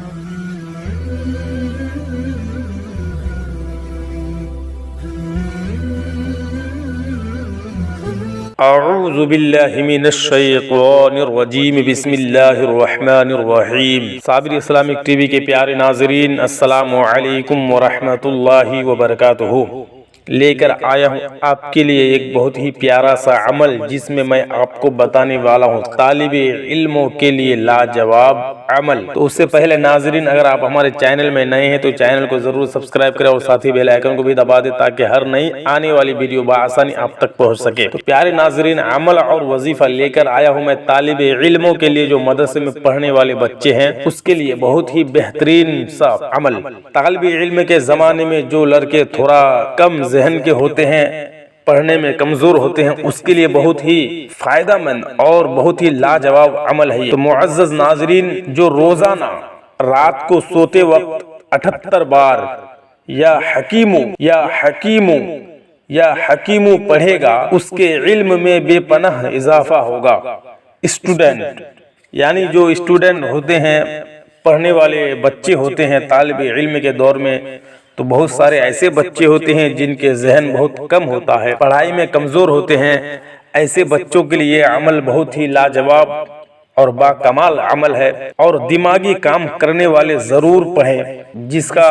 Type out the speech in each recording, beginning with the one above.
اعوذ باللہ من الشیطان الرجیم بسم اللہ الرحمن الرحیم۔ صابری اسلامک ٹی وی کے پیارے ناظرین، السلام علیکم ورحمۃ اللہ وبرکاتہ۔ لے کر آیا ہوں آپ کے لیے ایک بہت ہی پیارا سا عمل، جس میں میں آپ کو بتانے والا ہوں طالب علموں کے لیے لاجواب عمل۔ تو اس سے پہلے ناظرین، اگر آپ ہمارے چینل میں نئے ہیں تو چینل کو ضرور سبسکرائب کریں اور ساتھ ہی بیل آئیکن کو بھی دبا دیں تاکہ ہر نئی آنے والی ویڈیو بآسانی آپ تک پہنچ سکے۔ تو پیارے ناظرین، عمل اور وظیفہ لے کر آیا ہوں میں طالب علموں کے لیے جو مدرسے میں پڑھنے والے بچے ہیں، اس کے لیے بہت ہی بہترین سا عمل۔ طالب علم کے زمانے میں جو لڑکے تھوڑا کم ذہن کے ہوتے ہیں، پڑھنے میں کمزور ہوتے ہیں، اس کے لیے بہت ہی فائدہ مند اور بہت ہی لاجواب عمل ہے۔ تو معزز ناظرین، جو روزانہ رات کو سوتے وقت 78 بار یا حکیمو پڑھے گا، اس کے علم میں بے پناہ اضافہ ہوگا۔ اسٹوڈنٹ یعنی جو اسٹوڈنٹ ہوتے ہیں، پڑھنے والے بچے ہوتے ہیں طالب علم کے دور میں، تو بہت سارے ایسے بچے ہوتے ہیں جن کے ذہن بہت کم ہوتا ہے، پڑھائی میں کمزور ہوتے ہیں۔ ایسے بچوں کے لیے عمل بہت ہی لاجواب اور با کمال عمل ہے، اور دماغی کام کرنے والے ضرور پڑھیں۔ جس کا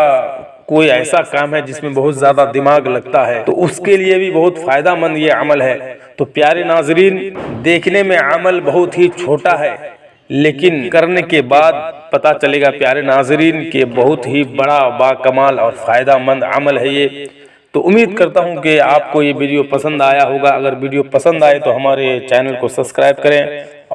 کوئی ایسا کام ہے جس میں بہت زیادہ دماغ لگتا ہے، تو اس کے لیے بھی بہت فائدہ مند یہ عمل ہے۔ تو پیارے ناظرین، دیکھنے میں عمل بہت ہی چھوٹا ہے، لیکن کرنے کے بعد پتہ چلے گا پیارے ناظرین کہ بہت ہی بڑا با کمال اور فائدہ مند عمل ہے یہ۔ تو امید کرتا ہوں کہ آپ کو یہ ویڈیو پسند آیا ہوگا۔ اگر ویڈیو پسند آئے تو ہمارے چینل کو سبسکرائب کریں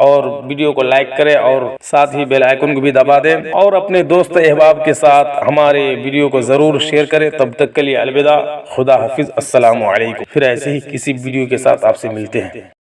اور ویڈیو کو لائک کریں اور ساتھ ہی بیل آئیکن کو بھی دبا دیں، اور اپنے دوست احباب کے ساتھ ہمارے ویڈیو کو ضرور شیئر کریں۔ تب تک کے لیے الوداع، خدا حافظ، السلام علیکم۔ پھر ایسے ہی کسی ویڈیو کے ساتھ آپ سے ملتے ہیں۔